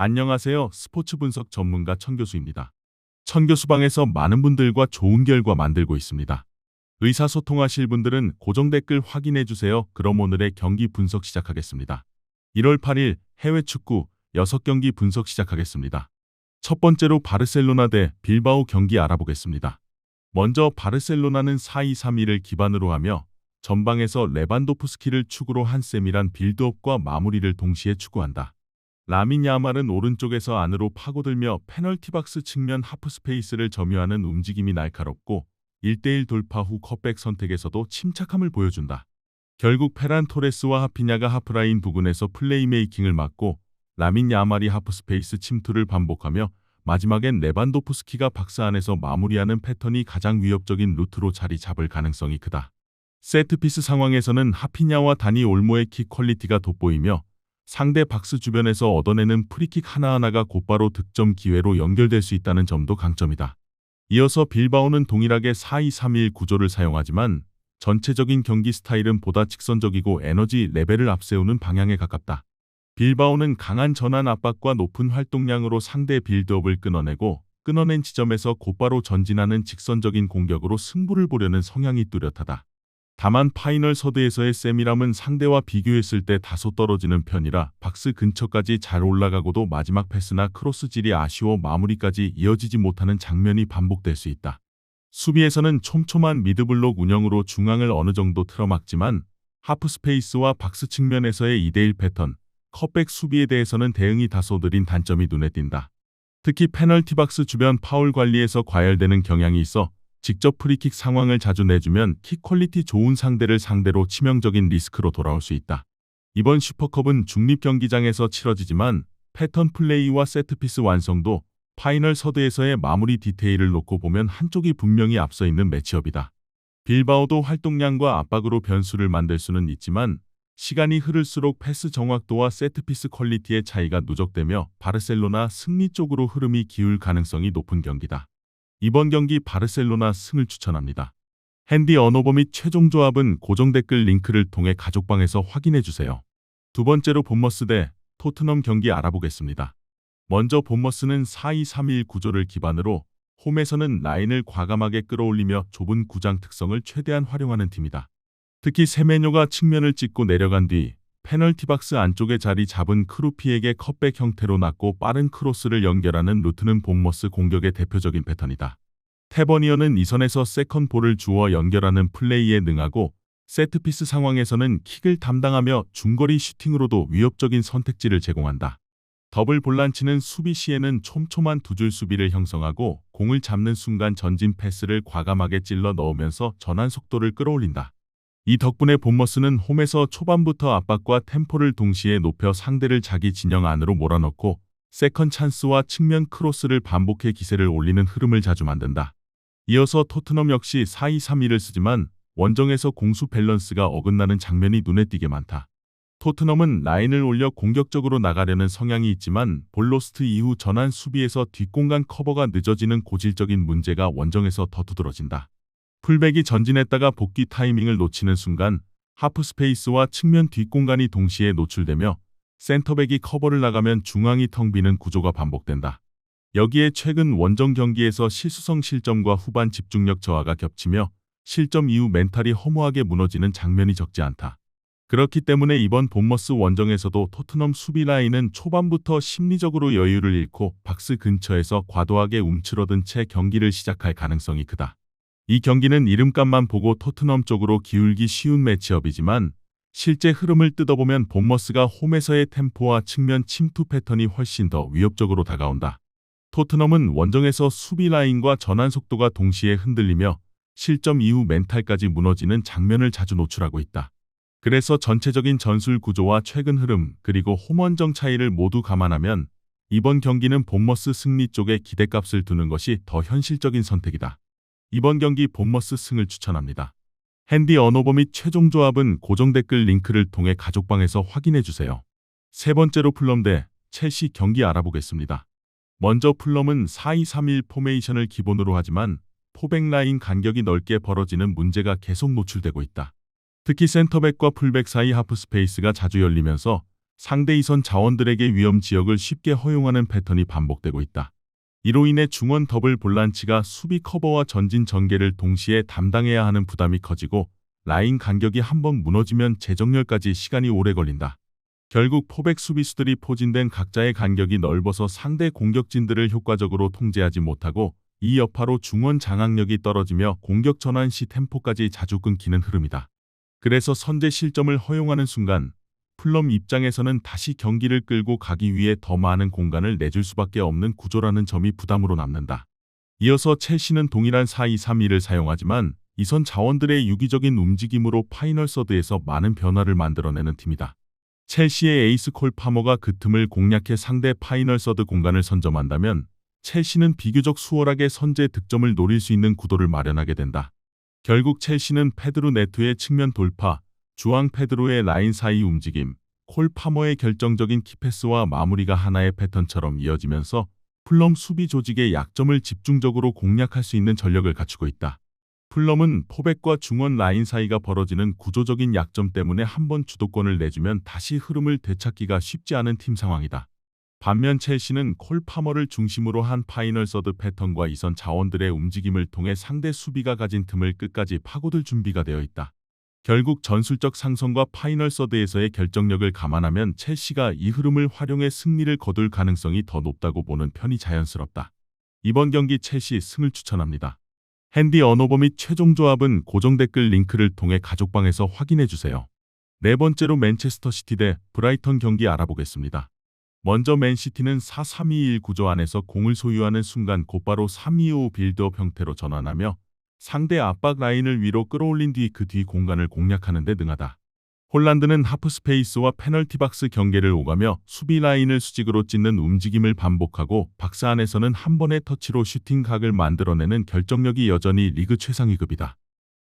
안녕하세요. 스포츠 분석 전문가 천교수입니다. 천교수방에서 많은 분들과 좋은 결과 만들고 있습니다. 의사소통하실 분들은 고정 댓글 확인해 주세요. 그럼 오늘의 경기 분석 시작하겠습니다. 1월 8일 해외 축구 6경기 분석 시작하겠습니다. 첫 번째로 바르셀로나 대 빌바오 경기 알아보겠습니다. 먼저 바르셀로나는 4-2-3-1을 기반으로 하며 전방에서 레반도프스키를 축으로 한 세밀한 빌드업과 마무리를 동시에 추구한다. 라민 야말은 오른쪽에서 안으로 파고들며 페널티 박스 측면 하프스페이스를 점유하는 움직임이 날카롭고 1대1 돌파 후 컷백 선택에서도 침착함을 보여준다. 결국 페란 토레스와 하피냐가 하프라인 부근에서 플레이메이킹을 맡고 라민 야말이 하프스페이스 침투를 반복하며 마지막엔 레반도프스키가 박스 안에서 마무리하는 패턴이 가장 위협적인 루트로 자리 잡을 가능성이 크다. 세트피스 상황에서는 하피냐와 다니 올모의 킥 퀄리티가 돋보이며 상대 박스 주변에서 얻어내는 프리킥 하나하나가 곧바로 득점 기회로 연결될 수 있다는 점도 강점이다. 이어서 빌바오는 동일하게 4-2-3-1 구조를 사용하지만 전체적인 경기 스타일은 보다 직선적이고 에너지 레벨을 앞세우는 방향에 가깝다. 빌바오는 강한 전환 압박과 높은 활동량으로 상대 빌드업을 끊어낸 지점에서 곧바로 전진하는 직선적인 공격으로 승부를 보려는 성향이 뚜렷하다. 다만 파이널 서드에서의 세밀함은 상대와 비교했을 때 다소 떨어지는 편이라 박스 근처까지 잘 올라가고도 마지막 패스나 크로스질이 아쉬워 마무리까지 이어지지 못하는 장면이 반복될 수 있다. 수비에서는 촘촘한 미드블록 운영으로 중앙을 어느 정도 틀어막지만 하프스페이스와 박스 측면에서의 2대1 패턴, 컷백 수비에 대해서는 대응이 다소 느린 단점이 눈에 띈다. 특히 페널티 박스 주변 파울 관리에서 과열되는 경향이 있어 직접 프리킥 상황을 자주 내주면 킥 퀄리티 좋은 상대를 상대로 치명적인 리스크로 돌아올 수 있다. 이번 슈퍼컵은 중립경기장에서 치러지지만 패턴 플레이와 세트피스 완성도, 파이널 서드에서의 마무리 디테일을 놓고 보면 한쪽이 분명히 앞서 있는 매치업이다. 빌바오도 활동량과 압박으로 변수를 만들 수는 있지만 시간이 흐를수록 패스 정확도와 세트피스 퀄리티의 차이가 누적되며 바르셀로나 승리 쪽으로 흐름이 기울 가능성이 높은 경기다. 이번 경기 바르셀로나 승을 추천합니다. 핸디 언어버 및 최종 조합은 고정 댓글 링크를 통해 가족방에서 확인해주세요. 두 번째로 본머스 대 토트넘 경기 알아보겠습니다. 먼저 본머스는 4-2-3-1 구조를 기반으로 홈에서는 라인을 과감하게 끌어올리며 좁은 구장 특성을 최대한 활용하는 팀이다. 특히 세메뇨가 측면을 찍고 내려간 뒤 페널티 박스 안쪽에 자리 잡은 크루피에게 컷백 형태로 낮고 빠른 크로스를 연결하는 루트는 본머스 공격의 대표적인 패턴이다. 테버니어는 이선에서 세컨볼을 주어 연결하는 플레이에 능하고 세트피스 상황에서는 킥을 담당하며 중거리 슈팅으로도 위협적인 선택지를 제공한다. 더블 볼란치는 수비 시에는 촘촘한 두 줄 수비를 형성하고 공을 잡는 순간 전진 패스를 과감하게 찔러 넣으면서 전환 속도를 끌어올린다. 이 덕분에 본머스는 홈에서 초반부터 압박과 템포를 동시에 높여 상대를 자기 진영 안으로 몰아넣고 세컨 찬스와 측면 크로스를 반복해 기세를 올리는 흐름을 자주 만든다. 이어서 토트넘 역시 4-2-3-1을 쓰지만 원정에서 공수 밸런스가 어긋나는 장면이 눈에 띄게 많다. 토트넘은 라인을 올려 공격적으로 나가려는 성향이 있지만 볼로스트 이후 전환 수비에서 뒷공간 커버가 늦어지는 고질적인 문제가 원정에서 더 두드러진다. 풀백이 전진했다가 복귀 타이밍을 놓치는 순간 하프스페이스와 측면 뒷공간이 동시에 노출되며 센터백이 커버를 나가면 중앙이 텅 비는 구조가 반복된다. 여기에 최근 원정 경기에서 실수성 실점과 후반 집중력 저하가 겹치며 실점 이후 멘탈이 허무하게 무너지는 장면이 적지 않다. 그렇기 때문에 이번 본머스 원정에서도 토트넘 수비 라인은 초반부터 심리적으로 여유를 잃고 박스 근처에서 과도하게 움츠러든 채 경기를 시작할 가능성이 크다. 이 경기는 이름값만 보고 토트넘 쪽으로 기울기 쉬운 매치업이지만 실제 흐름을 뜯어보면 본머스가 홈에서의 템포와 측면 침투 패턴이 훨씬 더 위협적으로 다가온다. 토트넘은 원정에서 수비 라인과 전환 속도가 동시에 흔들리며 실점 이후 멘탈까지 무너지는 장면을 자주 노출하고 있다. 그래서 전체적인 전술 구조와 최근 흐름 그리고 홈원정 차이를 모두 감안하면 이번 경기는 본머스 승리 쪽에 기대값을 두는 것이 더 현실적인 선택이다. 이번 경기 본머스 승을 추천합니다. 핸디 언어버 및 최종 조합은 고정 댓글 링크를 통해 가족방에서 확인해주세요. 세 번째로 풀럼 대 첼시 경기 알아보겠습니다. 먼저 풀럼은 4-2-3-1 포메이션을 기본으로 하지만 포백 라인 간격이 넓게 벌어지는 문제가 계속 노출되고 있다. 특히 센터백과 풀백 사이 하프스페이스가 자주 열리면서 상대 이선 자원들에게 위험 지역을 쉽게 허용하는 패턴이 반복되고 있다. 이로 인해 중원 더블 볼란치가 수비 커버와 전진 전개를 동시에 담당해야 하는 부담이 커지고 라인 간격이 한번 무너지면 재정렬까지 시간이 오래 걸린다. 결국 포백 수비수들이 포진된 각자의 간격이 넓어서 상대 공격진들을 효과적으로 통제하지 못하고 이 여파로 중원 장악력이 떨어지며 공격 전환 시 템포까지 자주 끊기는 흐름이다. 그래서 선제 실점을 허용하는 순간 풀럼 입장에서는 다시 경기를 끌고 가기 위해 더 많은 공간을 내줄 수밖에 없는 구조라는 점이 부담으로 남는다. 이어서 첼시는 동일한 4-2-3-1을 사용하지만 이선 자원들의 유기적인 움직임으로 파이널 서드에서 많은 변화를 만들어내는 팀이다. 첼시의 에이스 콜 파머가 그 틈을 공략해 상대 파이널 서드 공간을 선점한다면 첼시는 비교적 수월하게 선제 득점을 노릴 수 있는 구도를 마련하게 된다. 결국 첼시는 페드로 네토의 측면 돌파, 주앙 페드로의 라인 사이 움직임, 콜 파머의 결정적인 키패스와 마무리가 하나의 패턴처럼 이어지면서 풀럼 수비 조직의 약점을 집중적으로 공략할 수 있는 전력을 갖추고 있다. 풀럼은 포백과 중원 라인 사이가 벌어지는 구조적인 약점 때문에 한번 주도권을 내주면 다시 흐름을 되찾기가 쉽지 않은 팀 상황이다. 반면 첼시는 콜 파머를 중심으로 한 파이널 서드 패턴과 이선 자원들의 움직임을 통해 상대 수비가 가진 틈을 끝까지 파고들 준비가 되어 있다. 결국 전술적 상성과 파이널 서드에서의 결정력을 감안하면 첼시가 이 흐름을 활용해 승리를 거둘 가능성이 더 높다고 보는 편이 자연스럽다. 이번 경기 첼시 승을 추천합니다. 핸디 언어버 및 최종 조합은 고정 댓글 링크를 통해 가족방에서 확인해주세요. 네 번째로 맨체스터 시티 대 브라이턴 경기 알아보겠습니다. 먼저 맨시티는 4-3-2-1 구조 안에서 공을 소유하는 순간 곧바로 3-2-5 빌드업 형태로 전환하며 상대 압박 라인을 위로 끌어올린 뒤 그 뒤 공간을 공략하는 데 능하다. 홀란드는 하프스페이스와 페널티 박스 경계를 오가며 수비 라인을 수직으로 찢는 움직임을 반복하고 박스 안에서는 한 번의 터치로 슈팅 각을 만들어내는 결정력이 여전히 리그 최상위급이다.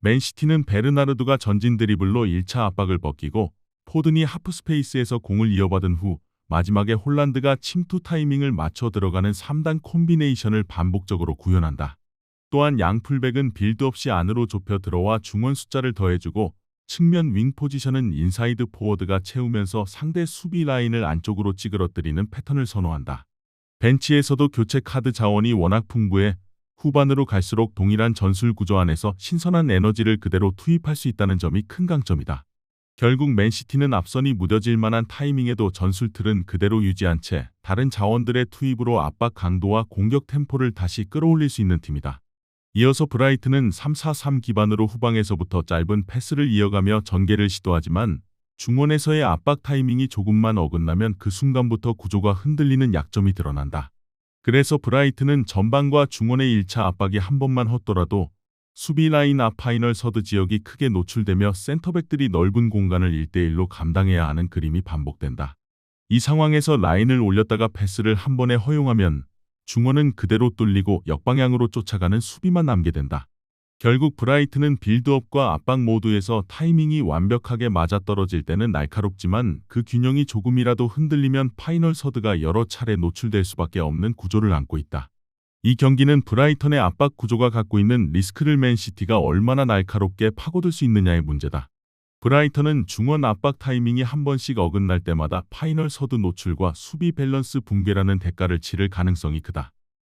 맨시티는 베르나르두가 전진 드리블로 1차 압박을 벗기고 포든이 하프스페이스에서 공을 이어받은 후 마지막에 홀란드가 침투 타이밍을 맞춰 들어가는 3단 콤비네이션을 반복적으로 구현한다. 또한 양 풀백은 빌드업 시 안으로 좁혀 들어와 중원 숫자를 더해주고 측면 윙 포지션은 인사이드 포워드가 채우면서 상대 수비 라인을 안쪽으로 찌그러뜨리는 패턴을 선호한다. 벤치에서도 교체 카드 자원이 워낙 풍부해 후반으로 갈수록 동일한 전술 구조 안에서 신선한 에너지를 그대로 투입할 수 있다는 점이 큰 강점이다. 결국 맨시티는 앞선이 무뎌질 만한 타이밍에도 전술 틀은 그대로 유지한 채 다른 자원들의 투입으로 압박 강도와 공격 템포를 다시 끌어올릴 수 있는 팀이다. 이어서 브라이튼은 3-4-3 기반으로 후방에서부터 짧은 패스를 이어가며 전개를 시도하지만 중원에서의 압박 타이밍이 조금만 어긋나면 그 순간부터 구조가 흔들리는 약점이 드러난다. 그래서 브라이튼은 전방과 중원의 1차 압박이 한 번만 헛돌아도 수비 라인 앞 파이널 서드 지역이 크게 노출되며 센터백들이 넓은 공간을 1대1로 감당해야 하는 그림이 반복된다. 이 상황에서 라인을 올렸다가 패스를 한 번에 허용하면 중원은 그대로 뚫리고 역방향으로 쫓아가는 수비만 남게 된다. 결국 브라이튼은 빌드업과 압박 모두에서 타이밍이 완벽하게 맞아떨어질 때는 날카롭지만 그 균형이 조금이라도 흔들리면 파이널 서드가 여러 차례 노출될 수밖에 없는 구조를 안고 있다. 이 경기는 브라이턴의 압박 구조가 갖고 있는 리스크를 맨시티가 얼마나 날카롭게 파고들 수 있느냐의 문제다. 브라이턴은 중원 압박 타이밍이 한 번씩 어긋날 때마다 파이널 서드 노출과 수비 밸런스 붕괴라는 대가를 치를 가능성이 크다.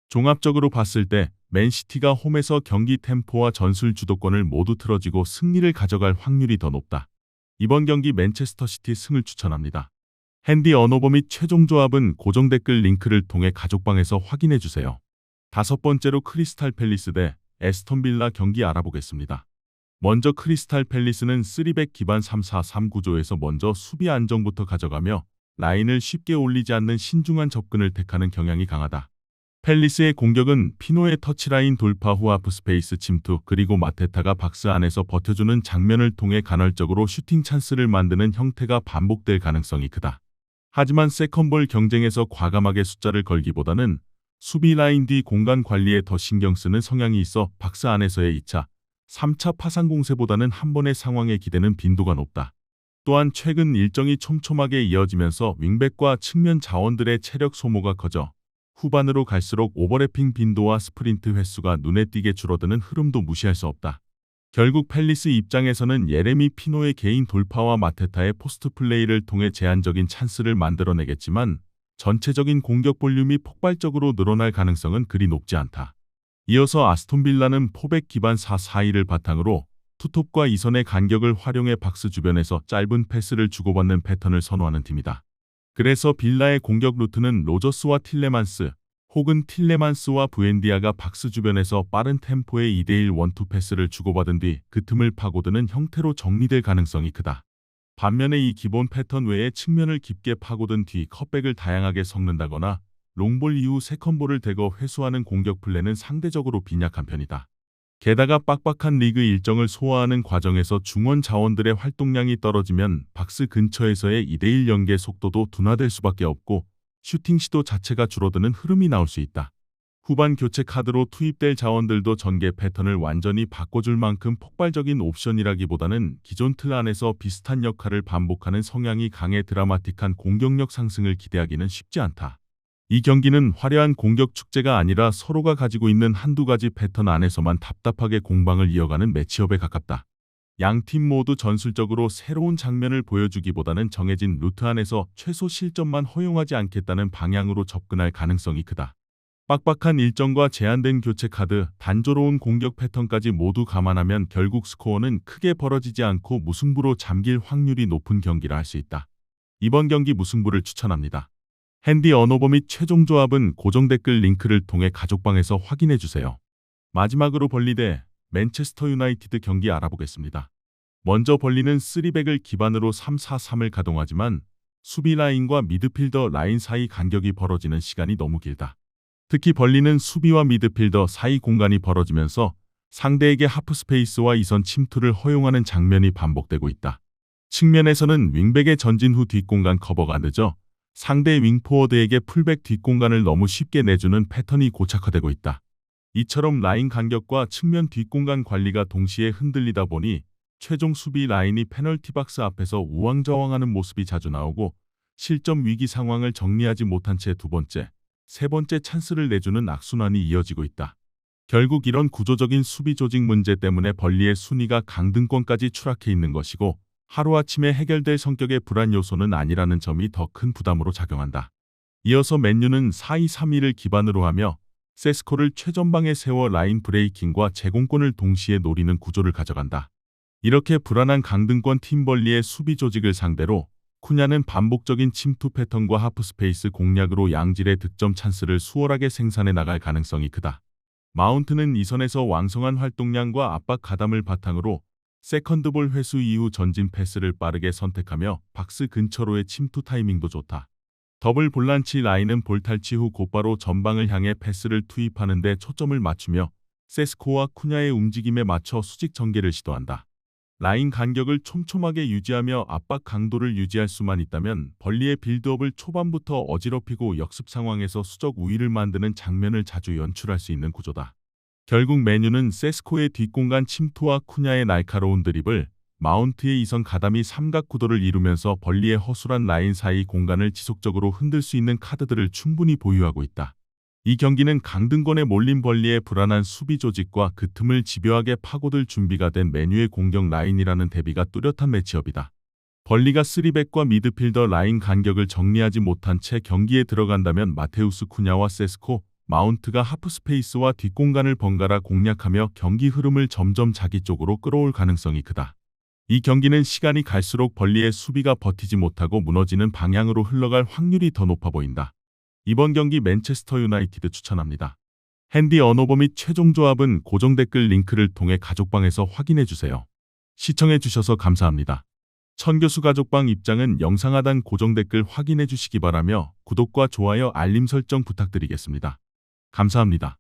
종합적으로 봤을 때 맨시티가 홈에서 경기 템포와 전술 주도권을 모두 틀어지고 승리를 가져갈 확률이 더 높다. 이번 경기 맨체스터 시티 승을 추천합니다. 핸디 언어버 및 최종 조합은 고정 댓글 링크를 통해 가족방에서 확인해주세요. 다섯 번째로 크리스탈 팰리스 대 에스턴 빌라 경기 알아보겠습니다. 먼저 크리스탈 팰리스는 3백 기반 3-4-3 구조에서 먼저 수비 안정부터 가져가며 라인을 쉽게 올리지 않는 신중한 접근을 택하는 경향이 강하다. 팰리스의 공격은 피노의 터치라인 돌파 후 하프스페이스 침투 그리고 마테타가 박스 안에서 버텨주는 장면을 통해 간헐적으로 슈팅 찬스를 만드는 형태가 반복될 가능성이 크다. 하지만 세컨볼 경쟁에서 과감하게 숫자를 걸기보다는 수비 라인 뒤 공간 관리에 더 신경 쓰는 성향이 있어 박스 안에서의 2차, 3차 파상 공세보다는 한 번의 상황에 기대는 빈도가 높다. 또한 최근 일정이 촘촘하게 이어지면서 윙백과 측면 자원들의 체력 소모가 커져 후반으로 갈수록 오버래핑 빈도와 스프린트 횟수가 눈에 띄게 줄어드는 흐름도 무시할 수 없다. 결국 팰리스 입장에서는 예레미 피노의 개인 돌파와 마테타의 포스트 플레이를 통해 제한적인 찬스를 만들어내겠지만 전체적인 공격 볼륨이 폭발적으로 늘어날 가능성은 그리 높지 않다. 이어서 아스톤 빌라는 포백 기반 4-4-2를 바탕으로 투톱과 이선의 간격을 활용해 박스 주변에서 짧은 패스를 주고받는 패턴을 선호하는 팀이다. 그래서 빌라의 공격 루트는 로저스와 틸레만스, 혹은 틸레만스와 부엔디아가 박스 주변에서 빠른 템포의 2대1 원투 패스를 주고받은 뒤 그 틈을 파고드는 형태로 정리될 가능성이 크다. 반면에 이 기본 패턴 외에 측면을 깊게 파고든 뒤 컷백을 다양하게 섞는다거나 롱볼 이후 세컨볼을 대거 회수하는 공격 플랜은 상대적으로 빈약한 편이다. 게다가 빡빡한 리그 일정을 소화하는 과정에서 중원 자원들의 활동량이 떨어지면 박스 근처에서의 2대1 연계 속도도 둔화될 수밖에 없고 슈팅 시도 자체가 줄어드는 흐름이 나올 수 있다. 후반 교체 카드로 투입될 자원들도 전개 패턴을 완전히 바꿔줄 만큼 폭발적인 옵션이라기보다는 기존 틀 안에서 비슷한 역할을 반복하는 성향이 강해 드라마틱한 공격력 상승을 기대하기는 쉽지 않다. 이 경기는 화려한 공격 축제가 아니라 서로가 가지고 있는 한두 가지 패턴 안에서만 답답하게 공방을 이어가는 매치업에 가깝다. 양 팀 모두 전술적으로 새로운 장면을 보여주기보다는 정해진 루트 안에서 최소 실점만 허용하지 않겠다는 방향으로 접근할 가능성이 크다. 빡빡한 일정과 제한된 교체 카드, 단조로운 공격 패턴까지 모두 감안하면 결국 스코어는 크게 벌어지지 않고 무승부로 잠길 확률이 높은 경기라 할 수 있다. 이번 경기 무승부를 추천합니다. 핸디 언어버 및 최종 조합은 고정 댓글 링크를 통해 가족방에서 확인해주세요. 마지막으로 벌리 대 맨체스터 유나이티드 경기 알아보겠습니다. 먼저 벌리는 3백을 기반으로 3-4-3을 가동하지만 수비 라인과 미드필더 라인 사이 간격이 벌어지는 시간이 너무 길다. 특히 벌리는 수비와 미드필더 사이 공간이 벌어지면서 상대에게 하프스페이스와 이선 침투를 허용하는 장면이 반복되고 있다. 측면에서는 윙백의 전진 후 뒷공간 커버가 늦어 상대 윙포워드에게 풀백 뒷공간을 너무 쉽게 내주는 패턴이 고착화되고 있다. 이처럼 라인 간격과 측면 뒷공간 관리가 동시에 흔들리다 보니 최종 수비 라인이 페널티 박스 앞에서 우왕좌왕하는 모습이 자주 나오고 실점 위기 상황을 정리하지 못한 채 두 번째, 세 번째 찬스를 내주는 악순환이 이어지고 있다. 결국 이런 구조적인 수비 조직 문제 때문에 벌리의 순위가 강등권까지 추락해 있는 것이고 하루아침에 해결될 성격의 불안 요소는 아니라는 점이 더 큰 부담으로 작용한다. 이어서 맨유는 4-2-3-1을 기반으로 하며 세스코를 최전방에 세워 라인 브레이킹과 제공권을 동시에 노리는 구조를 가져간다. 이렇게 불안한 강등권 팀 벌리의 수비 조직을 상대로 쿠냐는 반복적인 침투 패턴과 하프스페이스 공략으로 양질의 득점 찬스를 수월하게 생산해 나갈 가능성이 크다. 마운트는 이선에서 왕성한 활동량과 압박 가담을 바탕으로 세컨드볼 회수 이후 전진 패스를 빠르게 선택하며 박스 근처로의 침투 타이밍도 좋다. 더블 볼란치 라인은 볼 탈취 후 곧바로 전방을 향해 패스를 투입하는 데 초점을 맞추며 세스코와 쿠냐의 움직임에 맞춰 수직 전개를 시도한다. 라인 간격을 촘촘하게 유지하며 압박 강도를 유지할 수만 있다면 벌리의 빌드업을 초반부터 어지럽히고 역습 상황에서 수적 우위를 만드는 장면을 자주 연출할 수 있는 구조다. 결국 메뉴는 세스코의 뒷공간 침투와 쿠냐의 날카로운 드리블, 마운트의 이선 가담이 삼각 구도를 이루면서 벌리의 허술한 라인 사이 공간을 지속적으로 흔들 수 있는 카드들을 충분히 보유하고 있다. 이 경기는 강등권에 몰린 벌리의 불안한 수비 조직과 그 틈을 집요하게 파고들 준비가 된 메뉴의 공격 라인이라는 대비가 뚜렷한 매치업이다. 벌리가 3백과 미드필더 라인 간격을 정리하지 못한 채 경기에 들어간다면 마테우스 쿠냐와 세스코, 마운트가 하프스페이스와 뒷공간을 번갈아 공략하며 경기 흐름을 점점 자기 쪽으로 끌어올 가능성이 크다. 이 경기는 시간이 갈수록 벌리의 수비가 버티지 못하고 무너지는 방향으로 흘러갈 확률이 더 높아 보인다. 이번 경기 맨체스터 유나이티드 추천합니다. 핸디 언어버 및 최종 조합은 고정 댓글 링크를 통해 가족방에서 확인해주세요. 시청해주셔서 감사합니다. 천교수 가족방 입장은 영상 하단 고정 댓글 확인해주시기 바라며 구독과 좋아요 알림 설정 부탁드리겠습니다. 감사합니다.